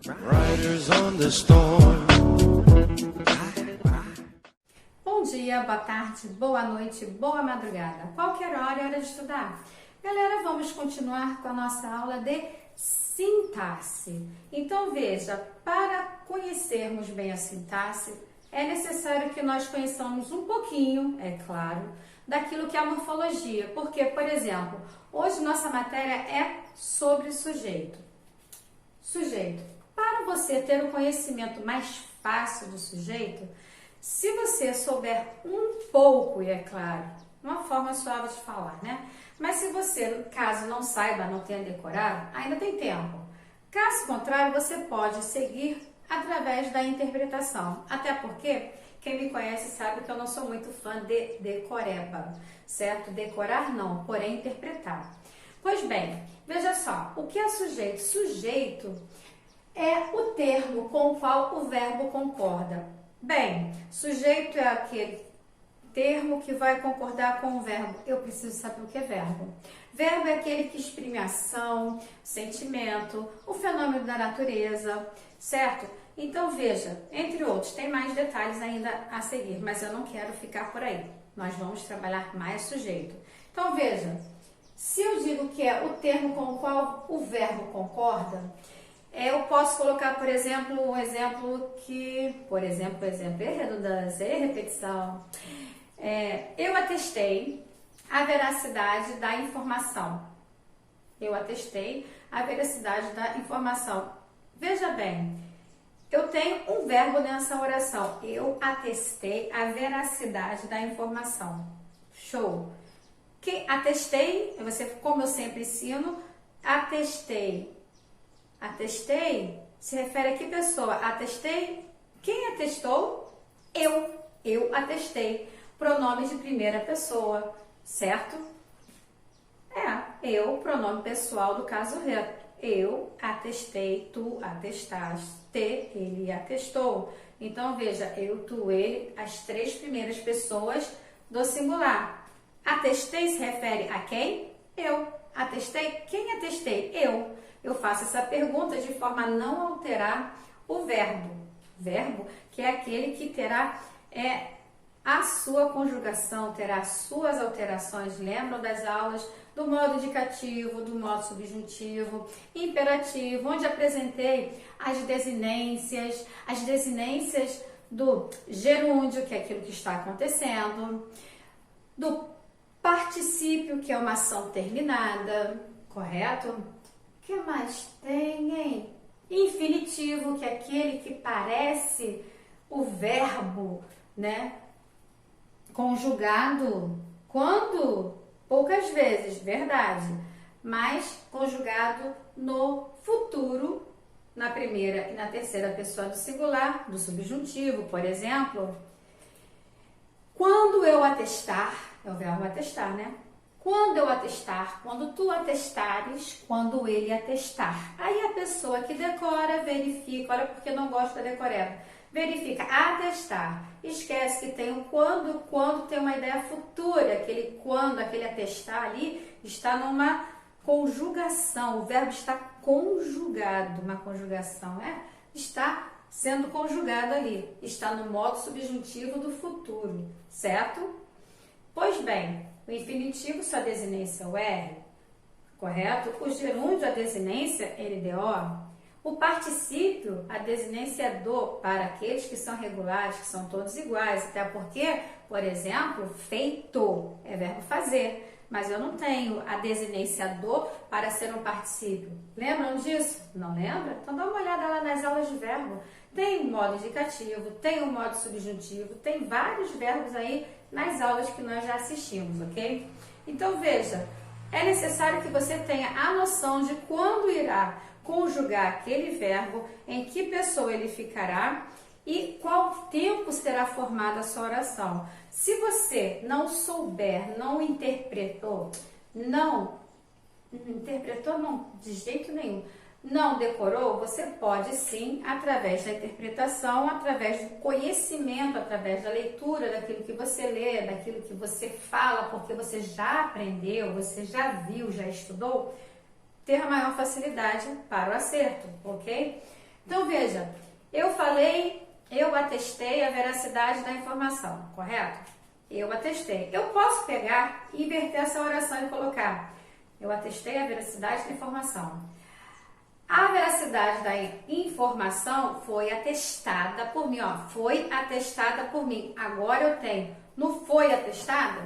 Riders on the storm. Bom dia, boa tarde, boa noite, boa madrugada. Qualquer hora é hora de estudar. Galera, vamos continuar com a nossa aula de sintaxe. Então veja, para conhecermos bem a sintaxe, é necessário que nós conheçamos um pouquinho, é claro, daquilo que é a morfologia. Porque, por exemplo, hoje nossa matéria é sobre sujeito. Sujeito. Para você ter o conhecimento mais fácil do sujeito, se você souber um pouco, e é claro, uma forma suave de falar, né? Mas se você, caso não saiba, não tenha decorado, ainda tem tempo. Caso contrário, você pode seguir através da interpretação. Até porque, quem me conhece sabe que eu não sou muito fã de decoreba, certo? Decorar não, porém interpretar. Pois bem, veja só, o que é sujeito? Sujeito é o termo com o qual o verbo concorda. Bem, sujeito é aquele termo que vai concordar com o verbo. Eu preciso saber o que é verbo. Verbo é aquele que exprime ação, sentimento, o fenômeno da natureza, certo? Então veja, entre outros, tem mais detalhes ainda a seguir, mas eu não quero ficar por aí. Nós vamos trabalhar mais sujeito. Então veja, se eu digo que é o termo com o qual o verbo concorda, eu posso colocar, por exemplo, um exemplo que, é redundância, é repetição. Eu atestei a veracidade da informação. Eu atestei a veracidade da informação. Veja bem, eu tenho um verbo nessa oração. Eu atestei a veracidade da informação. Show! Que atestei, como eu sempre ensino, atestei. Atestei se refere a que pessoa? Atestei. Quem atestou? Eu. Eu atestei. Pronome de primeira pessoa, certo? Eu, pronome pessoal do caso reto. Eu atestei, tu atestaste, ele atestou. Então, veja, eu, tu, ele, as três primeiras pessoas do singular. Atestei se refere a quem? Eu. Atestei? Quem atestei? Eu. Eu faço essa pergunta de forma a não alterar o verbo. Verbo que é aquele que terá a sua conjugação, terá as suas alterações. Lembram das aulas do modo indicativo, do modo subjuntivo, imperativo, onde apresentei as desinências do gerúndio, que é aquilo que está acontecendo, do particípio, que é uma ação terminada, correto? O que mais tem, hein? Infinitivo, que é aquele que parece o verbo, né? Conjugado quando? Poucas vezes, verdade. Mas conjugado no futuro, na primeira e na terceira pessoa do singular, do subjuntivo, por exemplo. Quando eu atestar, é o verbo atestar, né? Quando eu atestar, quando tu atestares, quando ele atestar. Aí a pessoa que decora, verifica, olha porque não gosta da decoreba, verifica, atestar. Esquece que tem um quando tem uma ideia futura, aquele quando, aquele atestar ali, está numa conjugação, o verbo está conjugado, uma conjugação, está sendo conjugado ali, está no modo subjuntivo do futuro, certo? Pois bem, o infinitivo, sua desinência é o R, correto? O gerúndio, a desinência, LDO. O particípio, a desinência é do, para aqueles que são regulares, que são todos iguais. Até porque, por exemplo, feito é verbo fazer, mas eu não tenho a desinência do para ser um particípio. Lembram disso? Não lembra? Então dá uma olhada lá nas aulas de verbo. Tem o modo indicativo, tem o modo subjuntivo, tem vários verbos aí nas aulas que nós já assistimos, ok? Então veja, é necessário que você tenha a noção de quando irá conjugar aquele verbo, em que pessoa ele ficará e qual tempo será formada a sua oração. Se você não souber, não interpretou, não, de jeito nenhum, não decorou, você pode sim, através da interpretação, através do conhecimento, através da leitura, daquilo que você lê, daquilo que você fala, porque você já aprendeu, você já viu, já estudou, ter a maior facilidade para o acerto, ok? Então, veja, eu atestei a veracidade da informação, correto? Eu atestei. Eu posso pegar e inverter essa oração e colocar: eu atestei a veracidade da informação. A veracidade da informação foi atestada por mim, ó. Foi atestada por mim. Agora eu tenho no foi atestada.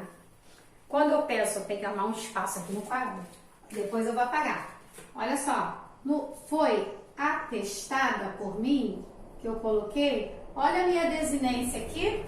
Quando eu penso, eu tenho que arrumar um espaço aqui no quadro. Depois eu vou apagar. Olha só. No foi atestada por mim, que eu coloquei. Olha a minha desinência aqui.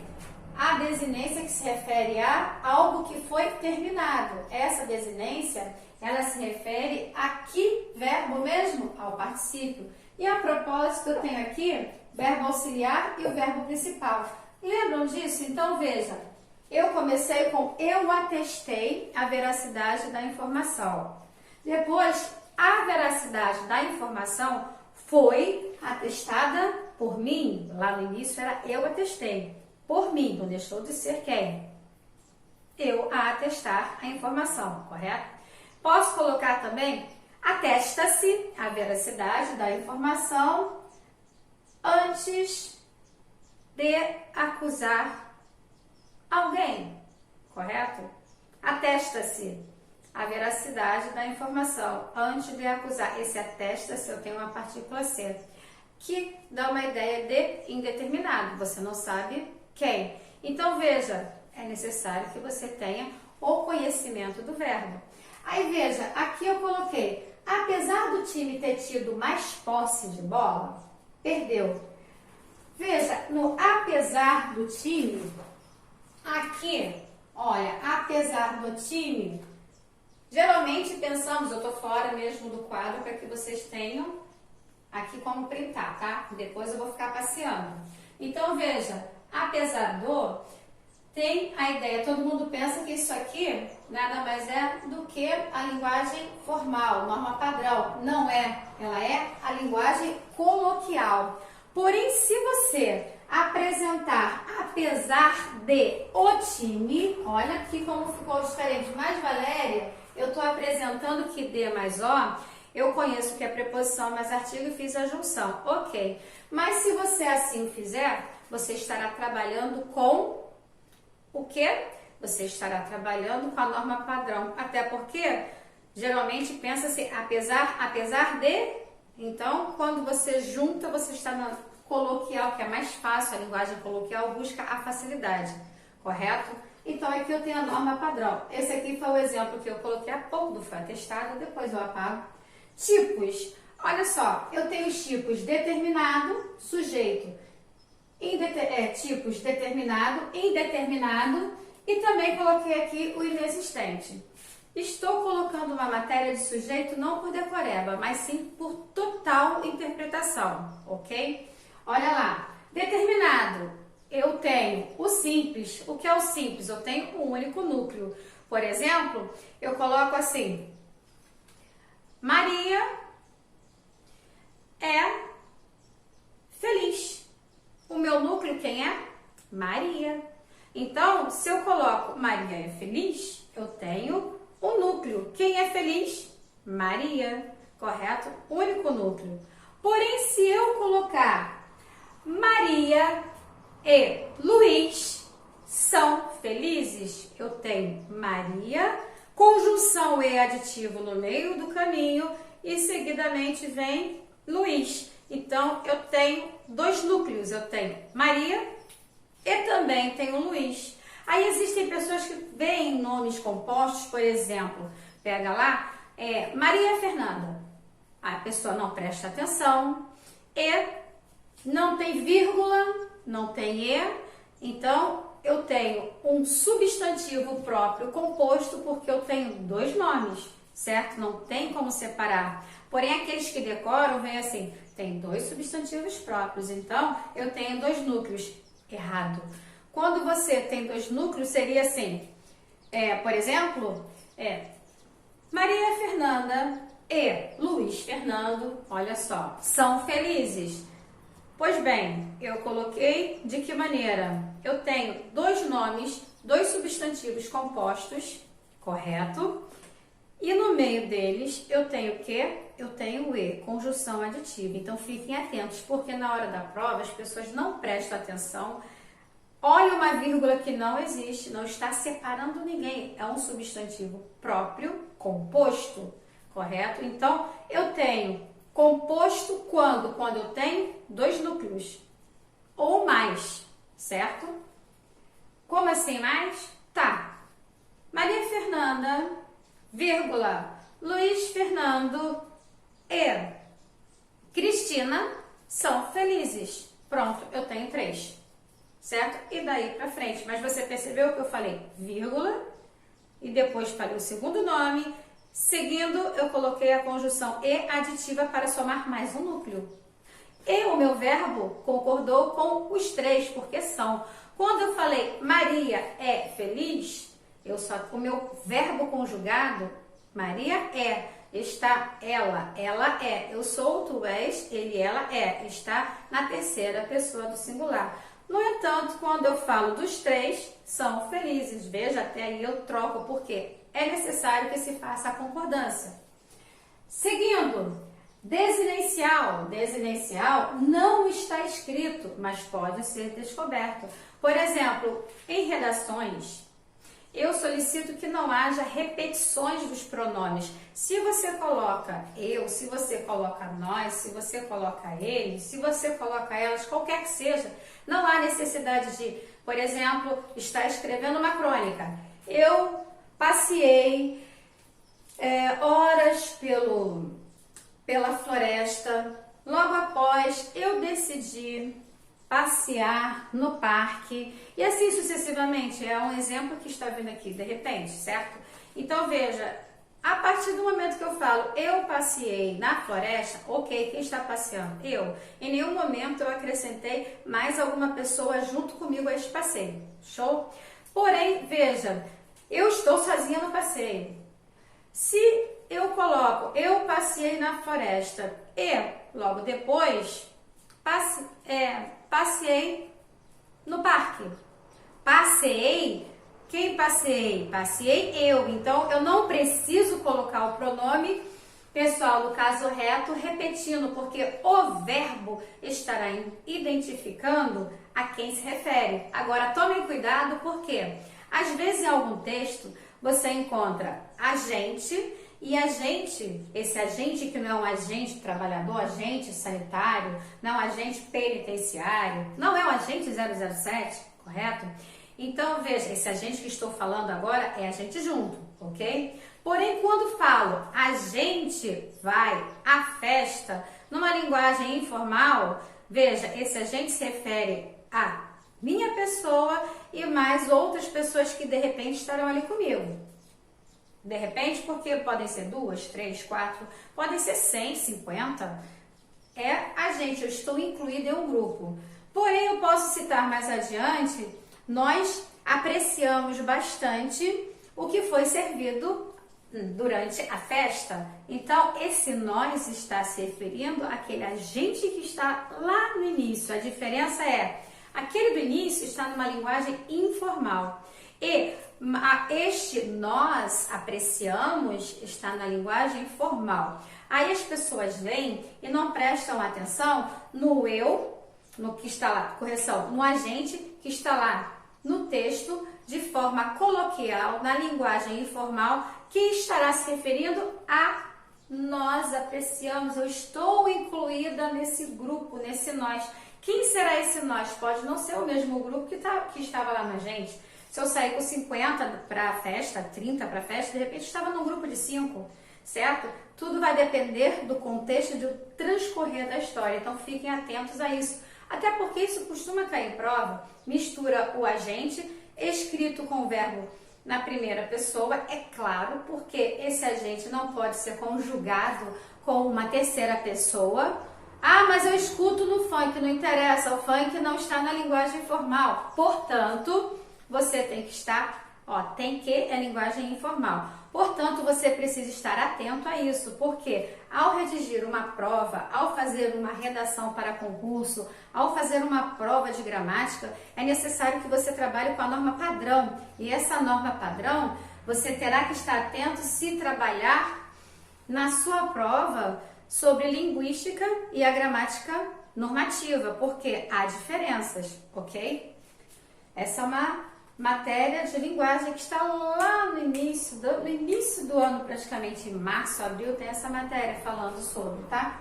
A desinência que se refere a algo que foi terminado. Essa desinência, ela se refere a que verbo mesmo? Ao particípio. E a propósito, eu tenho aqui verbo auxiliar e o verbo principal. Lembram disso? Então, veja. Eu comecei com eu atestei a veracidade da informação. Depois, a veracidade da informação foi atestada por mim. Lá no início era eu atestei. Por mim, não deixou de ser quem? Eu a atestar a informação, correto? Posso colocar também, atesta-se a veracidade da informação antes de acusar alguém, correto? Atesta-se a veracidade da informação antes de acusar. Esse atesta-se, eu tenho uma partícula C, que dá uma ideia de indeterminado, você não sabe quem. Então, veja, é necessário que você tenha o conhecimento do verbo. Aí, veja, aqui eu coloquei, apesar do time ter tido mais posse de bola, perdeu. Veja, no apesar do time, aqui, olha, apesar do time, geralmente pensamos, eu estou fora mesmo do quadro para que vocês tenham aqui como printar, tá? Depois eu vou ficar passeando. Então, veja, apesar do, tem a ideia, todo mundo pensa que isso aqui nada mais é do que a linguagem formal, norma padrão. Não é, ela é a linguagem coloquial. Porém, se você apresentar apesar de o time, olha aqui como ficou diferente. Mas, Valéria, eu estou apresentando que de mais o, eu conheço que é preposição mais artigo e fiz a junção. Ok. Mas se você assim fizer, você estará trabalhando com o quê? Você estará trabalhando com a norma padrão. Até porque, geralmente, pensa-se apesar de. Então, quando você junta, você está na coloquial, que é mais fácil. A linguagem coloquial busca a facilidade, correto? Então, aqui eu tenho a norma padrão. Esse aqui foi o exemplo que eu coloquei há pouco do foi atestado, depois eu apago. Tipos. Olha só, eu tenho os tipos determinado, sujeito, tipos determinado, indeterminado e também coloquei aqui o inexistente. Estou colocando uma matéria de sujeito não por decoreba, mas sim por total interpretação, ok? Olha lá, determinado, eu tenho o simples. O que é o simples? Eu tenho um único núcleo. Por exemplo, eu coloco assim, Maria é feliz. O meu núcleo quem é? Maria. Então, se eu coloco Maria é feliz, eu tenho um núcleo. Quem é feliz? Maria, correto? Único núcleo. Porém, se eu colocar Maria e Luiz são felizes, eu tenho Maria, conjunção e aditivo no meio do caminho e seguidamente vem Luiz. Então, eu tenho dois núcleos, eu tenho Maria e também tenho Luiz. Aí existem pessoas que veem nomes compostos, por exemplo, pega lá, Maria Fernanda. A pessoa não presta atenção e não tem vírgula, não tem e, então eu tenho um substantivo próprio composto porque eu tenho dois nomes, certo? Não tem como separar. Porém, aqueles que decoram, vem assim, tem dois substantivos próprios, então eu tenho dois núcleos. Errado. Quando você tem dois núcleos, seria assim, por exemplo, Maria Fernanda e Luiz Fernando, olha só, são felizes. Pois bem, eu coloquei de que maneira? Eu tenho dois nomes, dois substantivos compostos, correto? E no meio deles eu tenho o quê? eu tenho o E, conjunção aditiva. Então fiquem atentos, porque na hora da prova as pessoas não prestam atenção. Olha uma vírgula que não existe, não está separando ninguém. É um substantivo próprio, composto, correto? Então, eu tenho composto quando? Quando eu tenho dois núcleos ou mais, certo? Como assim mais? Tá. Maria Fernanda, vírgula, Luiz Fernando e Cristina são felizes. Pronto, eu tenho 3. Certo? E daí pra frente. Mas você percebeu que eu falei vírgula e depois falei o segundo nome. Seguindo, eu coloquei a conjunção e aditiva para somar mais um núcleo. E o meu verbo concordou com os 3, porque são. Quando eu falei Maria é feliz, o meu verbo conjugado, Maria é, está ela é, eu sou, tu és, ele, ela é, está na terceira pessoa do singular. No entanto, quando eu falo dos 3, são felizes. Veja, até aí eu troco, porque é necessário que se faça a concordância. Seguindo, desinencial. Desinencial não está escrito, mas pode ser descoberto. Por exemplo, em redações, eu solicito que não haja repetições dos pronomes. Se você coloca eu, se você coloca nós, se você coloca eles, se você coloca elas, qualquer que seja, não há necessidade de, por exemplo, estar escrevendo uma crônica. Eu passeei horas pela floresta, logo após eu decidi passear no parque e assim sucessivamente. É um exemplo que está vindo aqui de repente, certo? Então veja, a partir do momento que eu falo eu passeei na floresta, ok, quem está passeando? Eu. Em nenhum momento eu acrescentei mais alguma pessoa junto comigo a este passeio. Show? Porém, veja, eu estou sozinha no passeio. Se eu coloco eu passei na floresta e logo depois passei no parque. Passei, quem passei? Passei eu. Então, eu não preciso colocar o pronome pessoal no caso reto repetindo, porque o verbo estará identificando a quem se refere. Agora, tomem cuidado, porque às vezes em algum texto você encontra agente e agente, esse agente que não é um agente trabalhador, agente sanitário, não é um agente penitenciário, não é um agente 007, correto? Então, veja, esse agente que estou falando agora é agente junto, ok? Porém, quando falo a gente vai à festa, numa linguagem informal, veja, esse agente se refere a minha pessoa e mais outras pessoas que de repente estarão ali comigo. De repente, porque podem ser 2, 3, 4, podem ser 100, 50. É a gente, eu estou incluída em um grupo. Porém, eu posso citar mais adiante, nós apreciamos bastante o que foi servido durante a festa. Então, esse nós está se referindo àquele agente que está lá no início. A diferença é, aquele do início está numa linguagem informal. E este nós apreciamos está na linguagem formal. Aí as pessoas vêm e não prestam atenção no eu, no que está lá, correção, no agente que está lá no texto de forma coloquial, na linguagem informal, que estará se referindo a nós apreciamos, eu estou incluída nesse grupo, nesse nós. Quem será esse nós? Pode não ser o mesmo grupo que estava lá na gente. Se eu sair com 50 para a festa, 30 para a festa, de repente estava num grupo de 5, certo? Tudo vai depender do contexto do transcorrer da história, então fiquem atentos a isso. Até porque isso costuma cair em prova, mistura o agente escrito com o verbo na primeira pessoa, é claro, porque esse agente não pode ser conjugado com uma terceira pessoa. Ah, mas eu escuto no funk, não interessa, o funk não está na linguagem formal. Portanto, você tem que estar, é linguagem informal. Portanto, você precisa estar atento a isso, porque ao redigir uma prova, ao fazer uma redação para concurso, ao fazer uma prova de gramática, é necessário que você trabalhe com a norma padrão. E essa norma padrão, você terá que estar atento se trabalhar na sua prova sobre linguística e a gramática normativa, porque há diferenças, ok? Essa é uma matéria de linguagem que está lá no início do ano, praticamente em março, abril, tem essa matéria falando sobre, tá?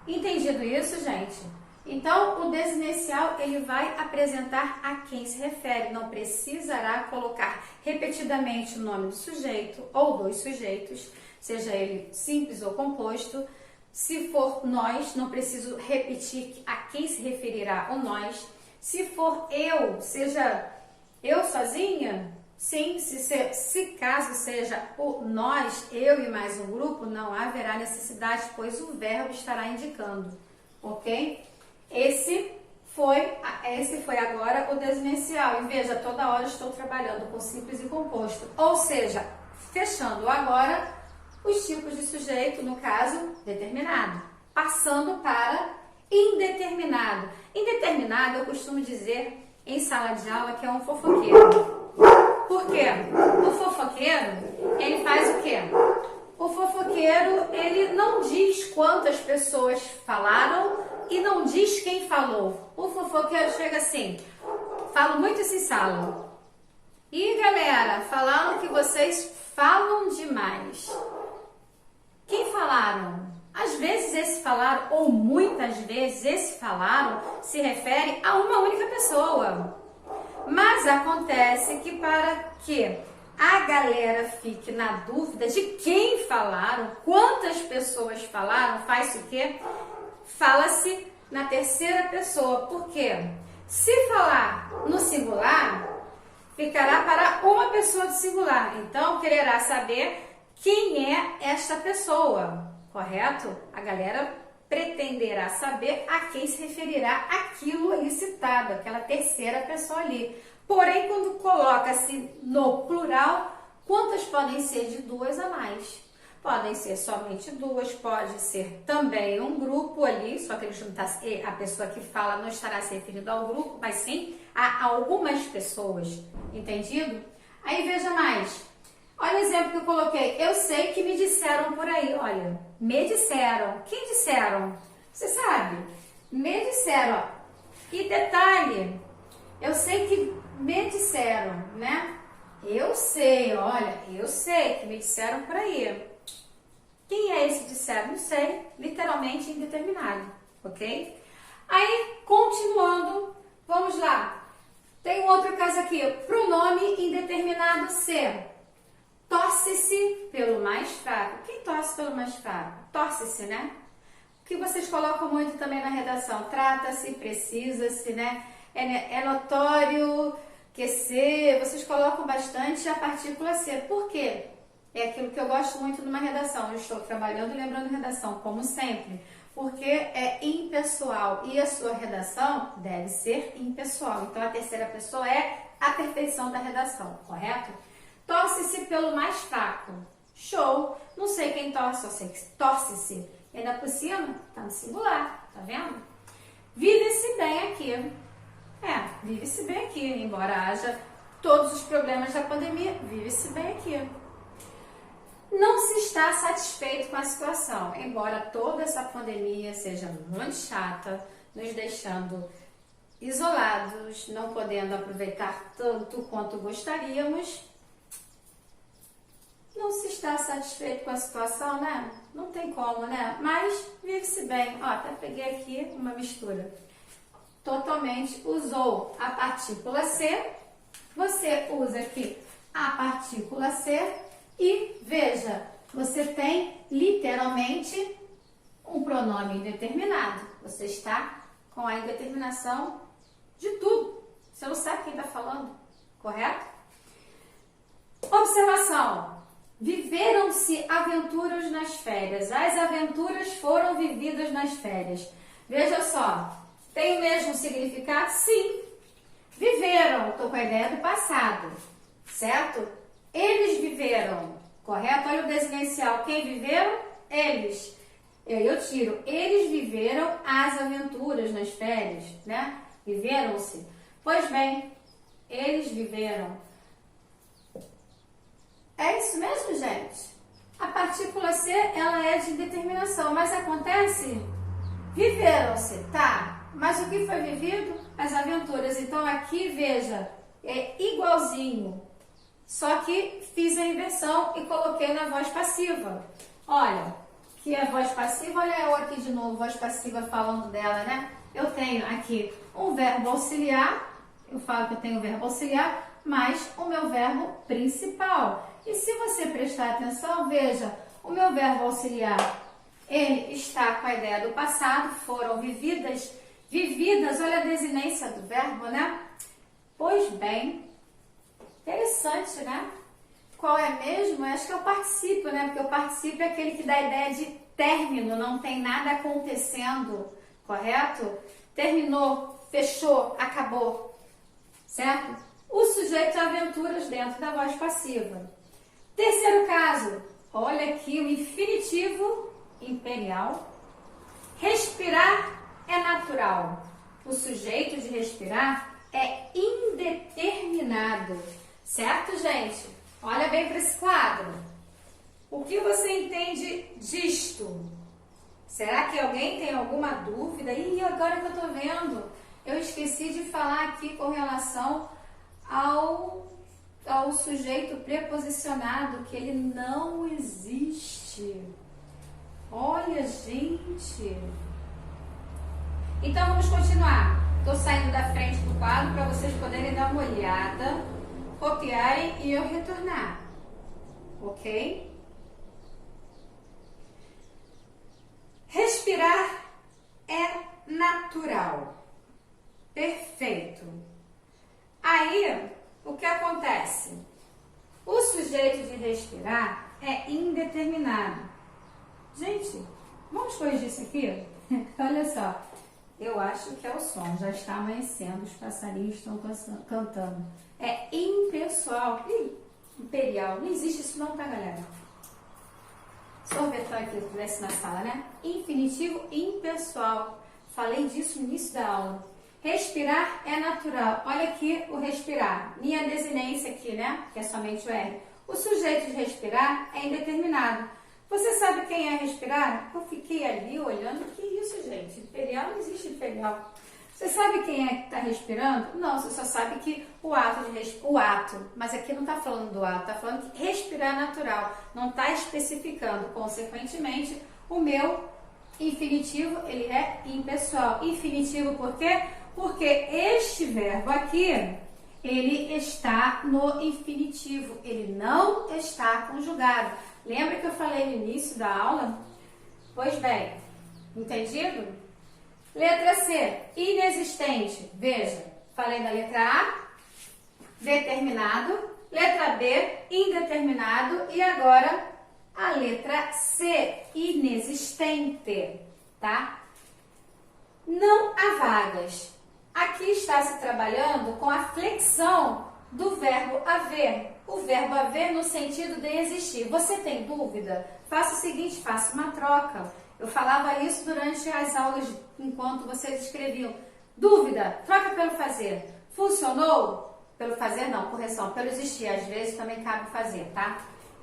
Entendido isso, gente? Então, o desinicial, ele vai apresentar a quem se refere, não precisará colocar repetidamente o nome do sujeito ou dos sujeitos, seja ele simples ou composto. Se for nós, não preciso repetir a quem se referirá o nós. Se for eu, seja eu sozinha, sim, se caso seja o nós, eu e mais um grupo, não haverá necessidade, pois o verbo estará indicando, ok? Esse foi agora o desinicial. E veja, toda hora estou trabalhando com simples e composto, ou seja, fechando agora os tipos de sujeito, no caso, determinado, passando para indeterminado. Indeterminado, eu costumo dizer em sala de aula que é um fofoqueiro. Por quê? O fofoqueiro, ele faz o quê? O fofoqueiro, ele não diz quantas pessoas falaram e não diz quem falou. O fofoqueiro chega assim, falo muito isso em sala. E galera, falaram que vocês falam demais. Quem falaram? Às vezes esse falaram, ou muitas vezes esse falaram, se refere a uma única pessoa. Mas acontece que para que a galera fique na dúvida de quem falaram, quantas pessoas falaram, faz o quê? Fala-se na terceira pessoa. Por quê? Se falar no singular, ficará para uma pessoa do singular. Então, quererá saber quem é esta pessoa, correto? A galera pretenderá saber a quem se referirá aquilo ali citado, aquela terceira pessoa ali. Porém, quando coloca-se no plural, quantas podem ser de duas a mais? Podem ser somente duas, pode ser também um grupo ali, só que a pessoa que fala não estará se referindo ao grupo, mas sim a algumas pessoas, entendido? Aí veja mais, olha o exemplo que eu coloquei, eu sei que me disseram por aí, olha, me disseram, quem disseram? Você sabe? Me disseram, ó. E detalhe, eu sei que me disseram, né? Eu sei, olha, eu sei que me disseram por aí. Quem é esse disseram? Não sei, literalmente indeterminado, ok? Aí, continuando, vamos lá. Tem um outro caso aqui, pronome indeterminado ser. Torce-se pelo mais fraco. Quem torce pelo mais fraco? Torce-se, né? O que vocês colocam muito também na redação? Trata-se, precisa-se, né? É notório que se, vocês colocam bastante a partícula ser. Por quê? É aquilo que eu gosto muito numa redação. Eu estou trabalhando e lembrando redação, como sempre. Porque é impessoal e a sua redação deve ser impessoal. Então, a terceira pessoa é a perfeição da redação, correto? Torce-se pelo mais fraco. Show! Não sei quem torce, eu sei que torce-se. E ainda por cima, tá no singular, tá vendo? Vive-se bem aqui. Vive-se bem aqui, embora haja todos os problemas da pandemia, vive-se bem aqui. Não se está satisfeito com a situação, embora toda essa pandemia seja muito chata, nos deixando isolados, não podendo aproveitar tanto quanto gostaríamos. Não se está satisfeito com a situação, né? Não tem como, né? Mas vive-se bem. Ó, até peguei aqui uma mistura. Totalmente usou a partícula ser. Você usa aqui a partícula ser e veja, você tem literalmente um pronome indeterminado. Você está com a indeterminação de tudo. Você não sabe quem está falando, correto? Observação. Viveram-se aventuras nas férias. As aventuras foram vividas nas férias. Veja só, tem o mesmo significado? Sim. Viveram, estou com a ideia do passado, certo? Eles viveram, correto? Olha o desinicial. Quem viveram? Eles. Eu tiro. Eles viveram as aventuras nas férias, né? Viveram-se. Pois bem, eles viveram. É isso mesmo, gente? A partícula C, ela é de determinação, mas acontece, viveram-se, tá? Mas o que foi vivido? As aventuras. Então aqui, veja, é igualzinho, só que fiz a inversão e coloquei na voz passiva. Olha, que é voz passiva, olha eu aqui de novo, voz passiva falando dela, né? Eu tenho aqui um verbo auxiliar, eu falo que eu tenho um verbo auxiliar, mais o meu verbo principal. E se você prestar atenção, veja, o meu verbo auxiliar, ele está com a ideia do passado, foram vividas, olha a desinência do verbo, né? Pois bem, interessante, né? Qual é mesmo? Acho que é o particípio, né? Porque o particípio é aquele que dá a ideia de término, não tem nada acontecendo, correto? Terminou, fechou, acabou, certo? O sujeito aventuras dentro da voz passiva. Terceiro caso, olha aqui o infinitivo imperial. Respirar é natural. O sujeito de respirar é indeterminado. Certo, gente? Olha bem para esse quadro. O que você entende disto? Será que alguém tem alguma dúvida? Ih, agora que eu tô vendo, eu esqueci de falar aqui com relação ao sujeito preposicionado, que ele não existe. Olha, gente. Então, vamos continuar. Estou saindo da frente do quadro para vocês poderem dar uma olhada, copiarem e eu retornar. Ok? Respirar é natural. Perfeito. Aí, o que acontece? O sujeito de respirar é indeterminado. Gente, vamos corrigir isso aqui? Olha só. Eu acho que é o som, já está amanhecendo, os passarinhos estão cantando. É impessoal. Ih, imperial, não existe isso não, tá, galera? Sorvetão aqui, se tivesse na sala, né? Infinitivo impessoal. Falei disso no início da aula. Respirar é natural. Olha aqui o respirar. Minha desinência aqui, né? Que é somente o R. O sujeito de respirar é indeterminado. Você sabe quem é respirar? Eu fiquei ali olhando. Que isso, gente? Imperial não existe imperial. Você sabe quem é que está respirando? Não, você só sabe que o ato de respirar. O ato, mas aqui não está falando do ato, está falando que respirar é natural. Não está especificando. Consequentemente, o meu infinitivo, ele é impessoal. Infinitivo por quê? Porque este verbo aqui, ele está no infinitivo. Ele não está conjugado. Lembra que eu falei no início da aula? Pois bem, entendido? Letra C, inexistente. Veja, falei da letra A, determinado. Letra B, indeterminado. E agora a letra C, inexistente, tá? Não há vagas. Aqui está se trabalhando com a flexão do verbo haver. O verbo haver no sentido de existir. Você tem dúvida? Faça o seguinte, faça uma troca. Eu falava isso durante as aulas, enquanto vocês escreviam. Dúvida, troca pelo fazer. Funcionou? Pelo fazer não, correção, pelo existir. Às vezes também cabe fazer, tá?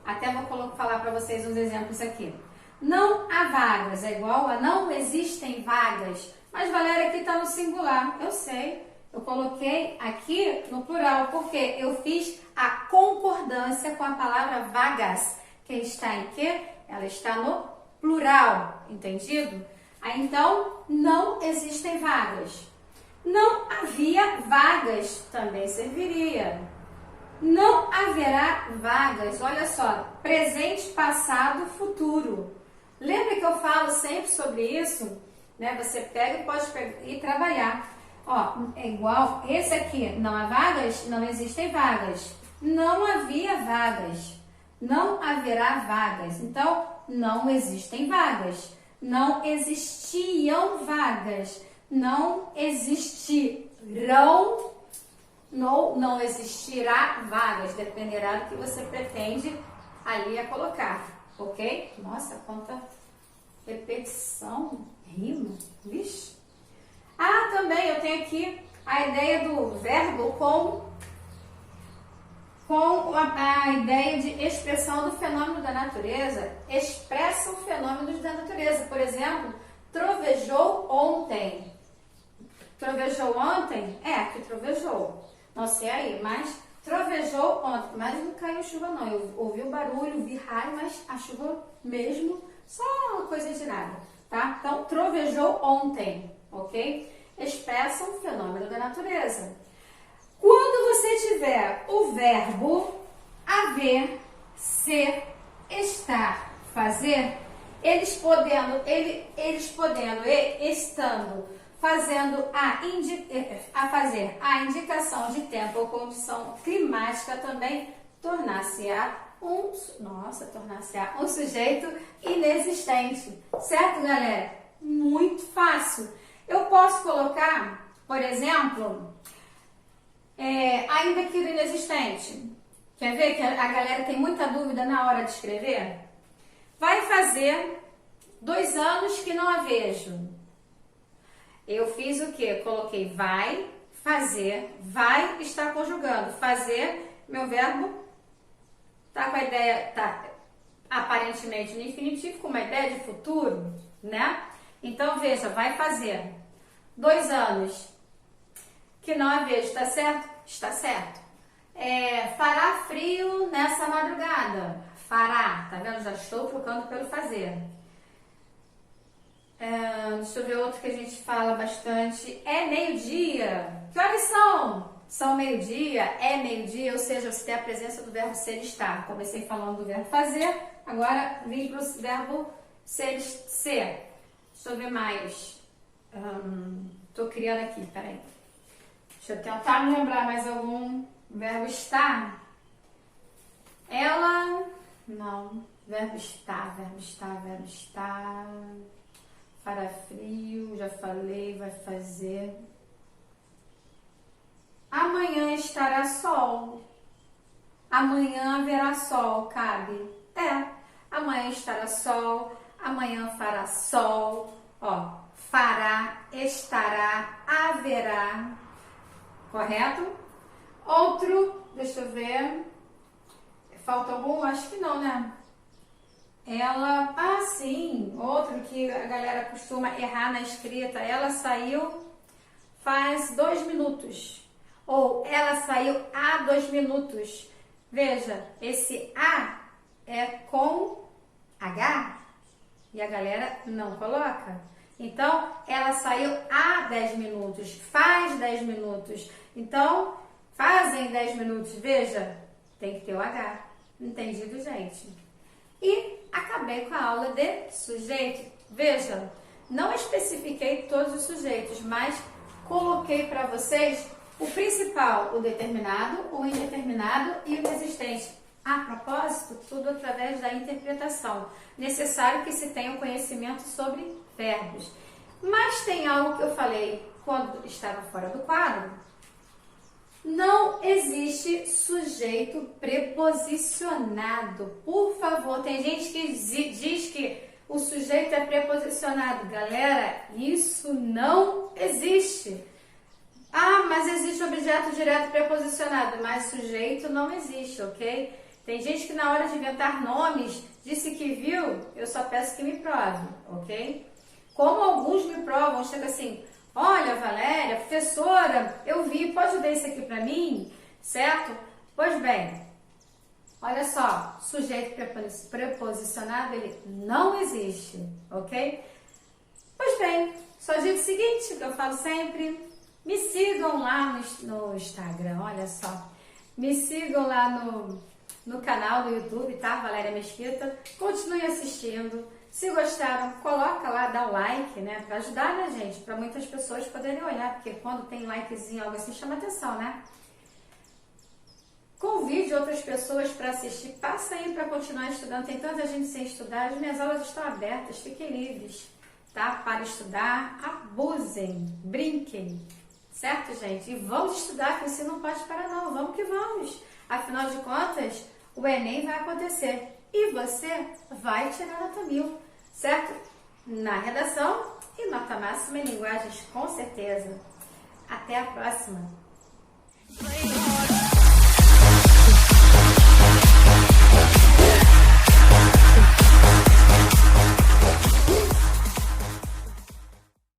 Até vou falar para vocês uns exemplos aqui. Não há vagas é igual a não existem vagas. Mas, Valéria, aqui está no singular. Eu sei. Eu coloquei aqui no plural, porque eu fiz a concordância com a palavra vagas. Que está em quê? Ela está no plural. Entendido? Aí, então, não existem vagas. Não havia vagas. Também serviria. Não haverá vagas. Olha só. Presente, passado, futuro. Lembra que eu falo sempre sobre isso? Né? Você pega e pode ir trabalhar. Ó, é igual esse aqui. Não há vagas? Não existem vagas. Não havia vagas. Não haverá vagas. Então, não existem vagas. Não existiam vagas. Não existirão. Não existirá vagas. Dependerá do que você pretende ali a colocar. Ok? Nossa, quanta repetição, rima, vixe. Ah, também eu tenho aqui a ideia do verbo com com a ideia de expressão do fenômeno da natureza, expressam fenômenos da natureza. Por exemplo, trovejou ontem. Trovejou ontem? É, que trovejou. Não sei aí, mas trovejou ontem. Mas não caiu chuva não. Eu ouvi o barulho, vi raio, mas a chuva mesmo, só uma coisa de nada, tá? Então, trovejou ontem, ok? Expressa um fenômeno da natureza. Quando você tiver o verbo haver, ser, estar, fazer, eles podendo e estando fazendo fazer a indicação de tempo ou condição climática também tornar-se-á um sujeito inexistente. Certo, galera? Muito fácil. Eu posso colocar, por exemplo, ainda que o inexistente. Quer ver que a galera tem muita dúvida na hora de escrever? Vai fazer 2 anos que não a vejo. Eu fiz o quê? Coloquei vai, fazer, vai está conjugando. Fazer, meu verbo tá com a ideia, tá aparentemente no infinitivo, com uma ideia de futuro, né? Então, veja, vai fazer 2 anos que não a vejo, tá certo? Está certo. Fará frio nessa madrugada. Fará, tá vendo? Já estou trocando pelo fazer. Deixa eu ver outro que a gente fala bastante. É meio-dia. Que horas são? São meio-dia, é meio-dia, ou seja, você tem a presença do verbo ser e estar. Comecei falando do verbo fazer, agora vim para o verbo ser. Deixa eu ver mais. Tô criando aqui, peraí. Deixa eu tentar me lembrar mais algum. Verbo estar. Ela. Não. Verbo estar. Fará frio, já falei, vai fazer. Amanhã estará sol. Amanhã haverá sol, cabe? Amanhã estará sol. Amanhã fará sol. Ó, fará, estará, haverá. Correto? Outro, deixa eu ver. Falta algum? Acho que não, né? Ela, sim, outro que a galera costuma errar na escrita. Ela saiu faz 2 minutos. Ou ela saiu há 2 minutos. Veja, esse a é com H e a galera não coloca. Então, ela saiu há 10 minutos, faz 10 minutos. Então, fazem 10 minutos. Veja, tem que ter o H. Entendido, gente? E acabei com a aula de sujeito. Veja, não especifiquei todos os sujeitos, mas coloquei para vocês o principal, o determinado, o indeterminado e o inexistente. A propósito, tudo através da interpretação. Necessário que se tenha um conhecimento sobre verbos. Mas tem algo que eu falei quando estava fora do quadro. Não existe sujeito preposicionado. Por favor, tem gente que diz que o sujeito é preposicionado. Galera, isso não existe. Mas existe objeto direto preposicionado, mas sujeito não existe, ok? Tem gente que na hora de inventar nomes disse que viu, eu só peço que me prove, ok? Como alguns me provam, chega assim, olha Valéria, professora, eu vi, pode ler isso aqui pra mim, certo? Pois bem, olha só, sujeito preposicionado, ele não existe, ok? Pois bem, só digo o seguinte, que eu falo sempre, me sigam lá no Instagram, olha só, me sigam lá no canal do YouTube, tá? Valéria Mesquita, continue assistindo. Se gostaram, coloca lá, dá o like, né? Pra ajudar, né, gente? Pra muitas pessoas poderem olhar, porque quando tem likezinho, algo assim, chama atenção, né? Convide outras pessoas para assistir. Passa aí para continuar estudando. Tem tanta gente sem estudar. As minhas aulas estão abertas, fiquem livres, tá? Para estudar, abusem, brinquem. Certo, gente? E vamos estudar, que você não pode parar, não. Vamos que vamos. Afinal de contas, o Enem vai acontecer. E você vai tirar nota 1000, certo? Na redação e nota máxima em linguagens, com certeza. Até a próxima!